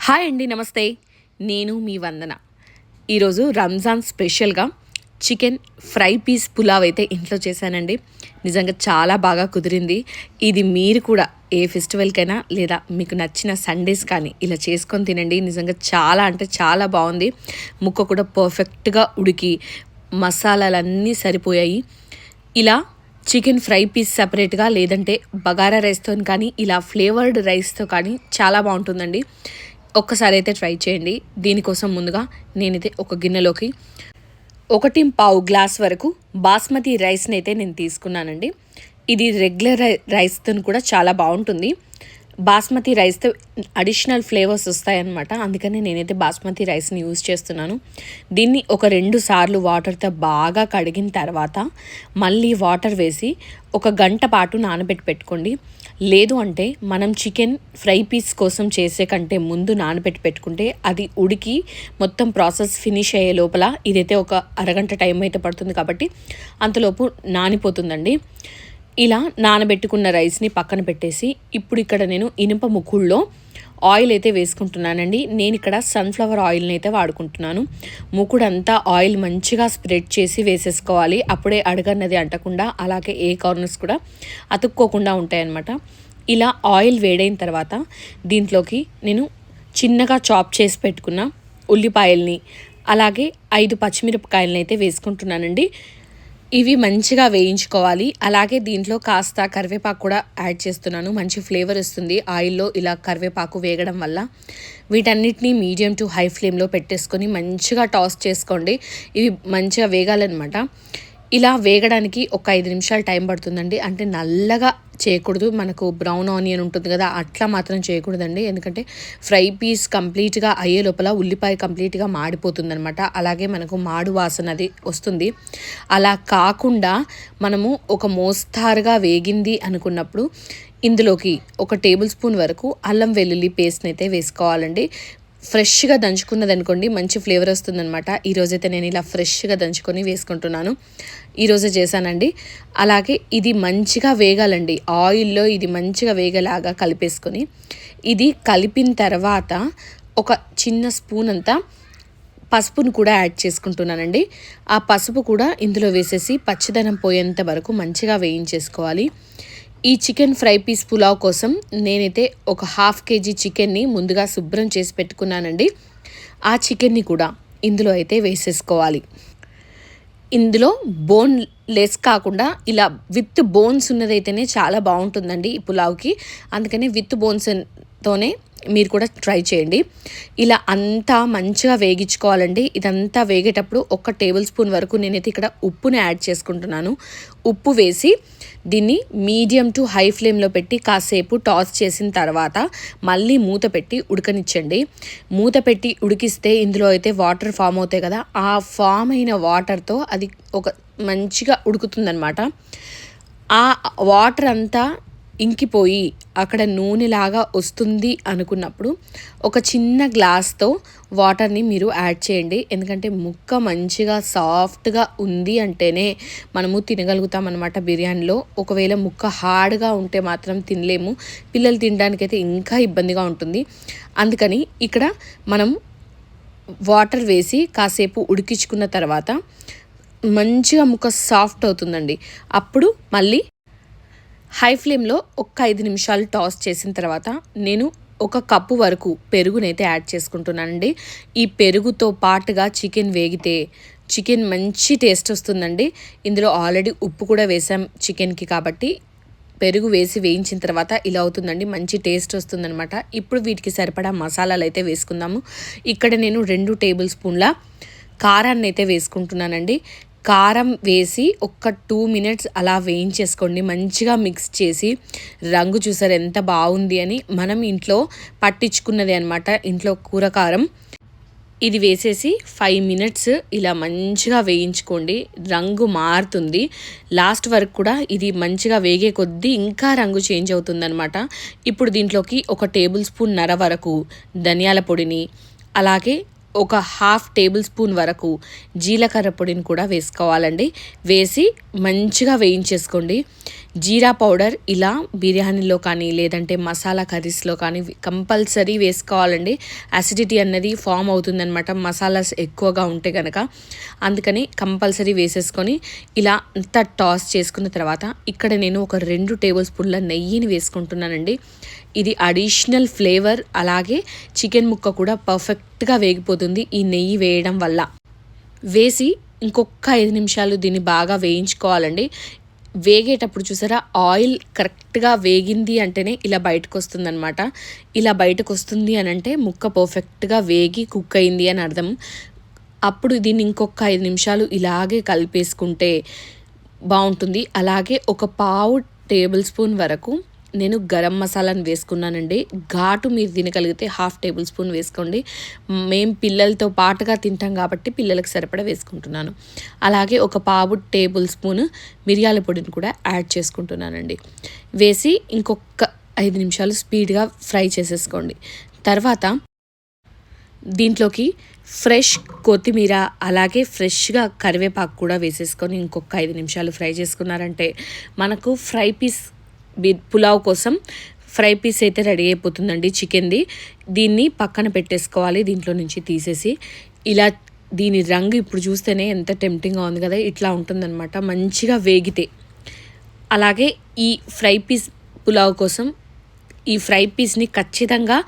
Hi అండి, నమస్తే. నేను మీ వందన. ఈరోజు రంజాన్ స్పెషల్గా చికెన్ ఫ్రై పీస్ పులావ్ అయితే ఇంట్లో చేశానండి. నిజంగా చాలా బాగా కుదిరింది. ఇది మీరు కూడా ఏ ఫెస్టివల్కైనా లేదా మీకు నచ్చిన సండేస్ కానీ ఇలా చేసుకొని తినండి. నిజంగా చాలా అంటే చాలా బాగుంది. ముక్క కూడా పర్ఫెక్ట్గా ఉడికి మసాలాలన్నీ సరిపోయాయి. ఇలా చికెన్ ఫ్రై పీస్ సపరేట్గా లేదంటే బగారా రైస్తో కానీ ఇలా ఫ్లేవర్డ్ రైస్తో కానీ చాలా బాగుంటుందండి. ఒక్కసారి అయితే ట్రై చేయండి. దీనికోసం ముందుగా నేనైతే ఒక గిన్నెలోకి 1.5 గ్లాస్ వరకు బాస్మతి రైస్ని అయితే నేను తీసుకున్నానండి. ఇది రెగ్యులర్ రైస్తో కూడా చాలా బాగుంటుంది. బాస్మతి రైస్తో అడిషనల్ ఫ్లేవర్స్ వస్తాయన్నమాట. అందుకని నేనైతే బాస్మతి రైస్ని యూజ్ చేస్తున్నాను. దీన్ని ఒక 2 సార్లు వాటర్తో బాగా కడిగిన తర్వాత మళ్ళీ వాటర్ వేసి 1 గంట పాటు నానబెట్టి పెట్టుకోండి. లేదు అంటే మనం చికెన్ ఫ్రై పీస్ కోసం చేసే కంటే ముందు నానబెట్టి పెట్టుకుంటే అది ఉడికి మొత్తం ప్రాసెస్ ఫినిష్ అయ్యే లోపల ఇదైతే ఒక అరగంట టైం అయితే పడుతుంది, కాబట్టి అంతలోపు నానిపోతుందండి. ఇలా నానబెట్టుకున్న రైస్ని పక్కన పెట్టేసి ఇప్పుడు ఇక్కడ నేను ఇనుప ముక్కుల్లో ఆయిల్ అయితే వేసుకుంటున్నానండి. నేను ఇక్కడ సన్ఫ్లవర్ ఆయిల్ని అయితే వాడుకుంటున్నాను. ముక్కుడంతా ఆయిల్ మంచిగా స్ప్రెడ్ చేసి వేసేసుకోవాలి. అప్పుడే అడగన్నది అంటకుండా అలాగే ఏ కార్నర్స్ కూడా అతుక్కోకుండా ఉంటాయన్నమాట. ఇలా ఆయిల్ వేడైన తర్వాత దీంట్లోకి నేను చిన్నగా చాప్ చేసి పెట్టుకున్న ఉల్లిపాయల్ని అలాగే 5 పచ్చిమిరపకాయలని అయితే వేసుకుంటున్నానండి. ఇవి మంచిగా వేయించుకోవాలి. అలాగే దీంట్లో కాస్త కరివేపాకు కూడా యాడ్ చేస్తున్నాను. మంచి ఫ్లేవర్ వస్తుంది ఆయిల్లో ఇలా కరివేపాకు వేగడం వల్ల. వీటన్నిటిని మీడియం టు హై ఫ్లేమ్లో పెట్టేసుకొని మంచిగా టాస్ చేసుకోండి. ఇవి మంచిగా వేగాలన్నమాట. ఇలా వేగడానికి ఒక 5 నిమిషాలు టైం పడుతుందండి. అంటే నల్లగా చేయకూడదు, మనకు బ్రౌన్ ఆనియన్ ఉంటుంది కదా అట్లా మాత్రం చేయకూడదండి. ఎందుకంటే ఫ్రై పీస్ కంప్లీట్గా అయ్యే లోపల ఉల్లిపాయ కంప్లీట్గా మాడిపోతుంది అనమాట. అలాగే మనకు మాడు వాసన అది వస్తుంది. అలా కాకుండా మనము ఒక మోస్తారుగా వేగింది అనుకున్నప్పుడు ఇందులోకి 1 టేబుల్ స్పూన్ వరకు అల్లం వెల్లుల్లి పేస్ట్ని అయితే వేసుకోవాలండి. ఫ్రెష్గా దంచుకున్నది అనుకోండి మంచి ఫ్లేవర్ వస్తుందన్నమాట. ఈరోజైతే నేను ఇలా ఫ్రెష్గా దంచుకొని వేసుకుంటున్నాను. ఈరోజే చేశానండి. అలాగే ఇది మంచిగా వేగాలండి. ఆయిల్లో ఇది మంచిగా వేగేలాగా కలిపేసుకొని ఇది కలిపిన తర్వాత ఒక చిన్న స్పూన్ అంతా పసుపును కూడా యాడ్ చేసుకుంటున్నానండి. ఆ పసుపు కూడా ఇందులో వేసేసి పచ్చిదనం పోయేంత వరకు మంచిగా వేయించేసుకోవాలి. ఈ చికెన్ ఫ్రై పీస్ పులావ్ కోసం నేనైతే ఒక 1/2 kg చికెన్ని ముందుగా శుభ్రం చేసి పెట్టుకున్నానండి. ఆ చికెన్ని కూడా ఇందులో అయితే వేసేసుకోవాలి. ఇందులో బోన్ లెస్ కాకుండా ఇలా విత్ బోన్స్ ఉన్నదైతేనే చాలా బాగుంటుందండి ఈ పులావ్కి. అందుకని విత్ బోన్స్తోనే మీరు కూడా ట్రై చేయండి. ఇలా అంతా మంచిగా వేగించుకోవాలండి. ఇదంతా వేగేటప్పుడు 1 టేబుల్ స్పూన్ వరకు నేనైతే ఇక్కడ ఉప్పుని యాడ్ చేసుకుంటున్నాను. ఉప్పు వేసి దీన్ని మీడియం టు హై ఫ్లేమ్లో పెట్టి కాసేపు టాస్ చేసిన తర్వాత మళ్ళీ మూత పెట్టి ఉడకనిచ్చండి. మూత పెట్టి ఉడికిస్తే ఇందులో అయితే వాటర్ ఫామ్ అవుతాయి కదా, ఆ ఫామ్ అయిన వాటర్తో అది ఒక మంచిగా ఉడుకుతుందనమాట. ఆ వాటర్ అంతా ఇంకిపోయి అక్కడ నూనెలాగా వస్తుంది అనుకున్నప్పుడు ఒక చిన్న గ్లాస్తో వాటర్ని మీరు యాడ్ చేయండి. ఎందుకంటే ముక్క మంచిగా సాఫ్ట్గా ఉంది అంటేనే మనము తినగలుగుతాం అన్నమాట బిర్యానీలో. ఒకవేళ ముక్క హార్డ్గా ఉంటే మాత్రం తినలేము. పిల్లలు తినడానికైతే ఇంకా ఇబ్బందిగా ఉంటుంది. అందుకని ఇక్కడ మనం వాటర్ వేసి కాసేపు ఉడికించుకున్న తర్వాత మంచిగా ముక్క సాఫ్ట్ అవుతుందండి. అప్పుడు మళ్ళీ హై ఫ్లేమ్లో ఒక 5 నిమిషాలు టాస్ చేసిన తర్వాత నేను 1 కప్పు వరకు పెరుగునైతే యాడ్ చేసుకుంటున్నానండి. ఈ పెరుగుతో పాటుగా చికెన్ వేగితే చికెన్ మంచి టేస్ట్ వస్తుందండి. ఇందులో ఆల్రెడీ ఉప్పు కూడా వేసాం చికెన్కి, కాబట్టి పెరుగు వేసి వేయించిన తర్వాత ఇలా అవుతుందండి. మంచి టేస్ట్ వస్తుందనమాట. ఇప్పుడు వీటికి సరిపడా మసాలాలు అయితే వేసుకుందాము. ఇక్కడ నేను 2 టేబుల్ స్పూన్ల కారాన్ని అయితే వేసుకుంటున్నానండి. కారం వేసి ఒక 2 మినిట్స్ అలా వేయించేసుకోండి. మంచిగా మిక్స్ చేసి రంగు చూసారు ఎంత బాగుంది అని. మనం ఇంట్లో పట్టించుకున్నది అనమాట, ఇంట్లో కూర కారం. ఇది వేసేసి 5 మినిట్స్ ఇలా మంచిగా వేయించుకోండి. రంగు మారుతుంది. లాస్ట్ వరకు కూడా ఇది మంచిగా వేగే కొద్దీ ఇంకా రంగు చేంజ్ అవుతుందన్నమాట. ఇప్పుడు దీంట్లోకి 1 టేబుల్ స్పూన్ నర వరకు ధనియాల పొడిని అలాగే ఒక 1/2 టేబుల్ స్పూన్ వరకు జీలకర్ర పొడిని కూడా వేసుకోవాలండి. వేసి మంచిగా వేయించేసుకోండి. జీరా పౌడర్ ఇలా బిర్యానీలో కానీ లేదంటే మసాలా కర్రీస్లో కానీ కంపల్సరీ వేసుకోవాలండి. అసిడిటీ అన్నది ఫామ్ అవుతుందన్నమాట మసాలాస్ ఎక్కువగా ఉంటే కనుక. అందుకని కంపల్సరీ వేసేసుకొని ఇలా అంతా టాస్ చేసుకున్న తర్వాత ఇక్కడ నేను ఒక 2 టేబుల్ స్పూన్ల నెయ్యిని వేసుకుంటున్నానండి. ఇది అడిషనల్ ఫ్లేవర్, అలాగే చికెన్ ముక్క కూడా పర్ఫెక్ట్గా వేగిపోతుంది ఈ నెయ్యి వేయడం వల్ల. వేసి ఇంకొక 5 నిమిషాలు దీన్ని బాగా వేయించుకోవాలండి. వేగేటప్పుడు చూసారా, ఆయిల్ కరెక్ట్గా వేగింది అంటేనే ఇలా బయటకు వస్తుందన్నమాట. ఇలా బయటకు వస్తుంది అని అంటే ముక్క పర్ఫెక్ట్గా వేగి కుక్ అయింది అని అర్థం. అప్పుడు దీన్ని ఇంకొక 5 నిమిషాలు ఇలాగే కలిపేసుకుంటే బాగుంటుంది. అలాగే ఒక పావు టేబుల్ స్పూన్ వరకు నేను గరం మసాలాను వేసుకున్నానండి. ఘాటు మీరు తినగలిగితే 1/2 టేబుల్ స్పూన్ వేసుకోండి. మేము పిల్లలతో పాటుగా తింటాం కాబట్టి పిల్లలకు సరిపడా వేసుకుంటున్నాను. అలాగే ఒక పావు టేబుల్ స్పూన్ మిరియాల పొడిని కూడా యాడ్ చేసుకుంటున్నానండి. వేసి ఇంకొక 5 నిమిషాలు స్పీడ్గా ఫ్రై చేసేసుకోండి. తర్వాత దీంట్లోకి ఫ్రెష్ కొత్తిమీర, అలాగే ఫ్రెష్గా కరివేపాకు కూడా వేసేసుకొని ఇంకొక 5 నిమిషాలు ఫ్రై చేసుకున్నారంటే మనకు ఫ్రై పీస్ పులావ్ కోసం ఫ్రై పీస్ అయితే రెడీ అయిపోతుందండి చికెన్ది. దీన్ని పక్కన పెట్టేసుకోవాలి దీంట్లో నుంచి తీసేసి. ఇలా దీని రంగు ఇప్పుడు చూస్తేనే ఎంత టెంప్టింగ్గా ఉంది కదా, ఇట్లా ఉంటుందన్నమాట మంచిగా వేగితే. అలాగే ఈ ఫ్రై పీస్ పులావ్ కోసం ఈ ఫ్రై పీస్ని ఖచ్చితంగా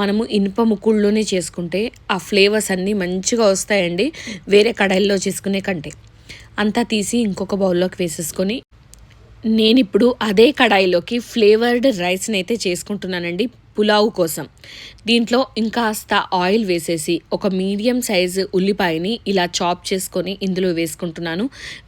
మనము ఇనుప ముక్కుల్లోనే చేసుకుంటే ఆ ఫ్లేవర్స్ అన్నీ మంచిగా వస్తాయండి వేరే కడాయిల్లో చేసుకునే కంటే. అంతా తీసి ఇంకొక బౌల్లోకి వేసేసుకొని నేను ఇప్పుడు అదే కడాయిలోకి ఫ్లేవర్డ్ రైస్ని అయితే చేసుకుంటున్నానండి పులావ్ కోసం. దీంట్లో ఇంకాస్త ఆయిల్ వేసేసి ఒక మీడియం సైజు ఉల్లిపాయని ఇలా చాప్ చేసుకొని ఇందులో వేసుకుంటున్నాను.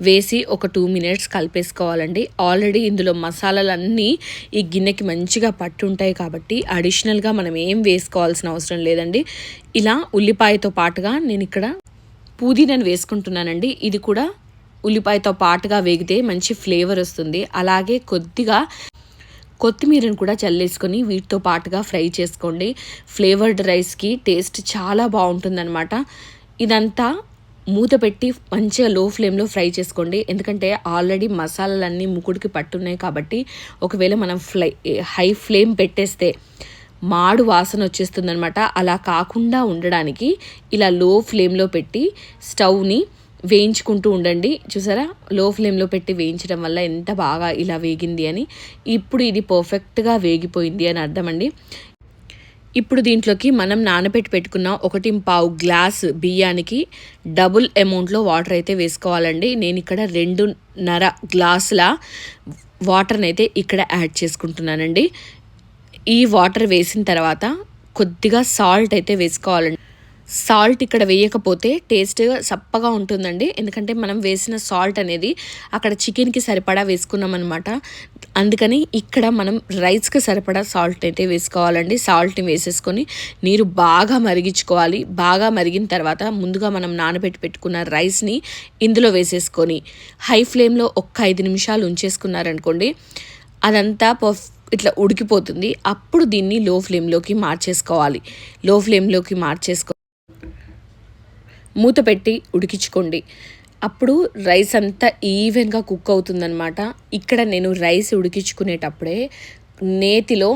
వేసి ఒక 2 మినిట్స్ కలిపేసుకోవాలండి. ఆల్రెడీ ఇందులో మసాలాలన్నీ ఈ గిన్నెకి మంచిగా పట్టుంటాయి కాబట్టి అడిషనల్గా మనం ఏం వేసుకోవాల్సిన అవసరం లేదండి. ఇలా ఉల్లిపాయతో పాటుగా నేను ఇక్కడ పుదీనాను వేసుకుంటున్నానండి. ఇది కూడా ఉల్లిపాయతో పాటుగా వేగితే మంచి ఫ్లేవర్ వస్తుంది. అలాగే కొద్దిగా కొత్తిమీరను కూడా చల్లేసుకొని వీటితో పాటుగా ఫ్రై చేసుకోండి. ఫ్లేవర్డ్ రైస్కి టేస్ట్ చాలా బాగుంటుందన్నమాట. ఇదంతా మూత పెట్టి మంచిగా లో ఫ్లేమ్లో ఫ్రై చేసుకోండి. ఎందుకంటే ఆల్రెడీ మసాలాలన్నీ ముకుడికి పట్టున్నాయి కాబట్టి ఒకవేళ మనం హై ఫ్లేమ్ పెట్టేస్తే మాడు వాసన వచ్చేస్తుందనమాట. అలా కాకుండా ఉండడానికి ఇలా లో ఫ్లేమ్లో పెట్టి స్టవ్ని వేయించుకుంటూ ఉండండి. చూసారా, లో ఫ్లేమ్లో పెట్టి వేయించడం వల్ల ఎంత బాగా ఇలా వేగింది అని. ఇప్పుడు ఇది పర్ఫెక్ట్గా వేగిపోయింది అని అర్థం అండి. ఇప్పుడు దీంట్లోకి మనం నానబెట్టి పెట్టుకున్న 1.5 గ్లాస్ బియ్యానికి డబుల్ అమౌంట్లో వాటర్ అయితే వేసుకోవాలండి. నేను ఇక్కడ 2.5 గ్లాసుల వాటర్ని అయితే ఇక్కడ యాడ్ చేసుకుంటున్నానండి. ఈ వాటర్ వేసిన తర్వాత కొద్దిగా సాల్ట్ అయితే వేసుకోవాలండి. సాల్ట్ ఇక్కడ వేయకపోతే టేస్ట్ సప్పగా ఉంటుందండి. ఎందుకంటే మనం వేసిన సాల్ట్ అనేది అక్కడ చికెన్కి సరిపడా వేసుకున్నాం అనమాట. అందుకని ఇక్కడ మనం రైస్కి సరిపడా సాల్ట్ అయితే వేసుకోవాలండి. సాల్ట్ని వేసేసుకొని నీరు బాగా మరిగించుకోవాలి. బాగా మరిగిన తర్వాత ముందుగా మనం నానబెట్టి పెట్టుకున్న రైస్ని ఇందులో వేసేసుకొని హై ఫ్లేమ్లో ఒక్క 5 నిమిషాలు ఉంచేసుకున్నారనుకోండి, అదంతా ఇట్లా ఉడికిపోతుంది. అప్పుడు దీన్ని లో ఫ్లేమ్లోకి మార్చేసుకోవాలి. లో ఫ్లేమ్లోకి మూత పెట్టి ఉడికించుకోండి. అప్పుడు రైస్ అంతా ఈవెన్గా కుక్ అవుతుందన్నమాట. ఇక్కడ నేను రైస్ ఉడికించుకునేటప్పుడే నేతిలో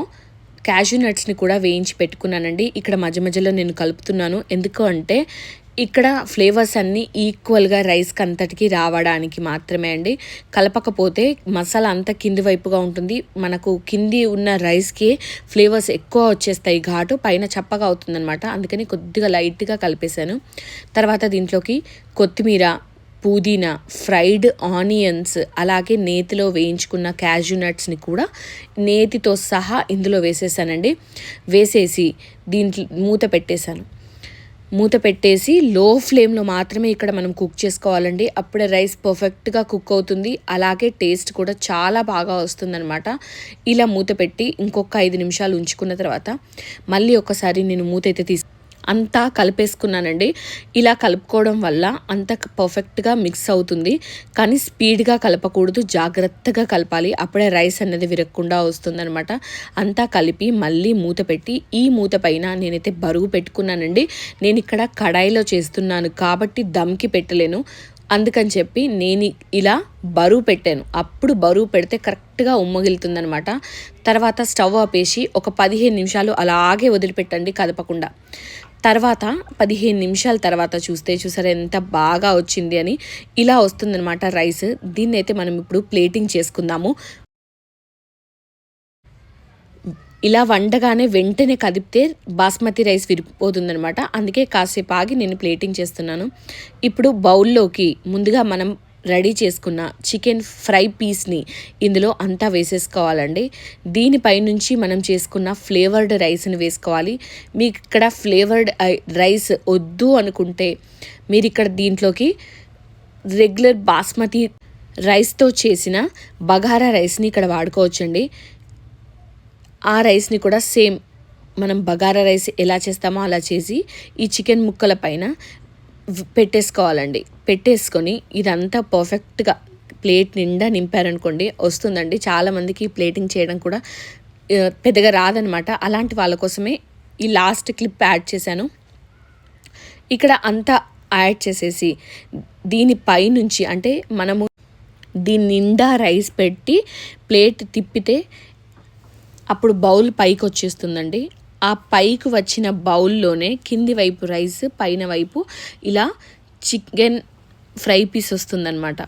క్యాష్యూ నట్స్ని కూడా వేయించి పెట్టుకున్నానండి. ఇక్కడ మధ్య మధ్యలో నేను కలుపుతున్నాను. ఎందుకు అంటే ఇక్కడ ఫ్లేవర్స్ అన్నీ ఈక్వల్గా రైస్కి అంతటికి రావడానికి మాత్రమే అండి. కలపకపోతే మసాలా అంతా కింది వైపుగా ఉంటుంది. మనకు కింది ఉన్న రైస్కి ఫ్లేవర్స్ ఎక్కువ వచ్చేస్తాయి, ఘాటు పైన చప్పగా అవుతుందన్నమాట. అందుకని కొద్దిగా లైట్గా కలిపేశాను. తర్వాత దీంట్లోకి కొత్తిమీర, పుదీనా, ఫ్రైడ్ ఆనియన్స్, అలాగే నేతిలో వేయించుకున్న క్యాష్యూ నట్స్ని కూడా నేతితో సహా ఇందులో వేసేసానండి. వేసేసి దీంట్లో మూత పెట్టేసి లో ఫ్లేమ్లో మాత్రమే ఇక్కడ మనం కుక్ చేసుకోవాలండి. అప్పుడే రైస్ పర్ఫెక్ట్గా కుక్ అవుతుంది. అలాగే టేస్ట్ కూడా చాలా బాగా వస్తుందన్నమాట. ఇలా మూత పెట్టి ఇంకొక 5 నిమిషాలు ఉంచుకున్న తర్వాత మళ్ళీ ఒకసారి నేను మూత అయితే అంతా కలిపేసుకున్నానండి. ఇలా కలుపుకోవడం వల్ల అంత పర్ఫెక్ట్గా మిక్స్ అవుతుంది. కానీ స్పీడ్గా కలపకూడదు, జాగ్రత్తగా కలపాలి. అప్పుడే రైస్ అనేది విరగకుండా వస్తుందన్నమాట. అంతా కలిపి మళ్ళీ మూత పెట్టి ఈ మూత పైన నేనైతే బరువు పెట్టుకున్నానండి. నేను ఇక్కడ కడాయిలో చేస్తున్నాను కాబట్టి దమ్కి పెట్టలేను. అందుకని చెప్పి నేను ఇలా బరువు పెట్టాను. అప్పుడు బరువు పెడితే కరెక్ట్గా ఉమ్మగిలుతుందనమాట. తర్వాత స్టవ్ ఆపేసి ఒక 15 నిమిషాలు అలాగే వదిలిపెట్టండి కదపకుండా. తర్వాత 15 నిమిషాల తర్వాత చూసారా ఎంత బాగా వచ్చింది అని. ఇలా వస్తుందనమాట రైస్. దీన్నైతే మనం ఇప్పుడు ప్లేటింగ్ చేసుకుందాము. ఇలా వండగానే వెంటనే కదిపితే బాస్మతి రైస్ విరిగిపోతుందనమాట. అందుకే కాసేపు ఆగి నేను ప్లేటింగ్ చేస్తున్నాను. ఇప్పుడు బౌల్లోకి ముందుగా మనం రెడీ చేసుకున్న చికెన్ ఫ్రై పీస్ని ఇందులో అంతా వేసేసుకోవాలండి. దీనిపై నుంచి మనం చేసుకున్న ఫ్లేవర్డ్ రైస్ని వేసుకోవాలి. మీకు ఇక్కడ ఫ్లేవర్డ్ రైస్ వద్దు అనుకుంటే మీరు ఇక్కడ దీంట్లోకి రెగ్యులర్ బాస్మతి రైస్తో చేసిన బగారా రైస్ని ఇక్కడ వాడుకోవచ్చండి. ఆ రైస్ని కూడా సేమ్ మనం బగారా రైస్ ఎలా చేస్తామో అలా చేసి ఈ చికెన్ ముక్కల పైన పెట్టేసుకోవాలండి. పెట్టేసుకొని ఇదంతా పర్ఫెక్ట్గా ప్లేట్ నిండా నింపారనుకోండి వస్తుందండి. చాలామందికి ప్లేటింగ్ చేయడం కూడా పెద్దగా రాదనమాట. అలాంటి వాళ్ళ కోసమే ఈ లాస్ట్ క్లిప్ యాడ్ చేశాను. ఇక్కడ అంతా యాడ్ చేసేసి దీనిపై నుంచి అంటే మనము దీని నిండా రైస్ పెట్టి ప్లేట్ తిప్పితే అప్పుడు బౌల్ పైకి వచ్చేస్తుందండి. ఆ పైకి వచ్చిన బౌల్లోనే కింది వైపు రైస్, పైన వైపు ఇలా చికెన్ ఫ్రై పీస్ వస్తుందన్నమాట.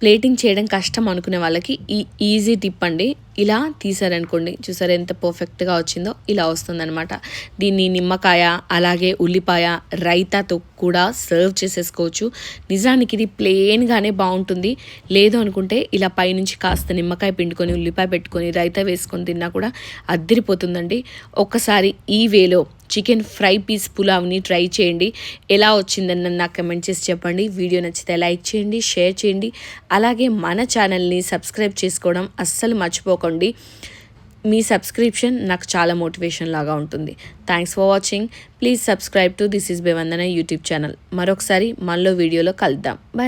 ప్లేటింగ్ చేయడం కష్టం అనుకునే వాళ్ళకి ఈ ఈజీ టిప్ అండి. ఇలా తీసారనుకోండి, చూసారా ఎంత పర్ఫెక్ట్గా వచ్చిందో, ఇలా వస్తుందన్నమాట. దీన్ని నిమ్మకాయ అలాగే ఉల్లిపాయ రైతాతో కూడా సర్వ్ చేసేసుకోవచ్చు. నిజానికి ఇది ప్లెయిన్గానే బాగుంటుంది. లేదు అనుకుంటే ఇలా పైనుంచి కాస్త నిమ్మకాయ పిండుకొని ఉల్లిపాయ పెట్టుకొని రైతా వేసుకొని తిన్నా కూడా అద్దరిపోతుందండి. ఒక్కసారి ఈ వేలో చికెన్ ఫ్రై పీస్ పులావ్ని ట్రై చేయండి. ఎలా వచ్చిందని నాకు కమెంట్ చేసి చెప్పండి. వీడియో నచ్చితే లైక్ చేయండి, షేర్ చేయండి. అలాగే మన ఛానల్ని సబ్స్క్రైబ్ చేసుకోవడం అస్సలు మర్చిపోకండి. మీ సబ్స్క్రిప్షన్ నాకు చాలా మోటివేషన్ లాగా ఉంటుంది. Thanks for watching. Please subscribe to this is Bevandana YouTube channel. మరొకసారి మనలో వీడియోలో కలుద్దాం. బాయ్.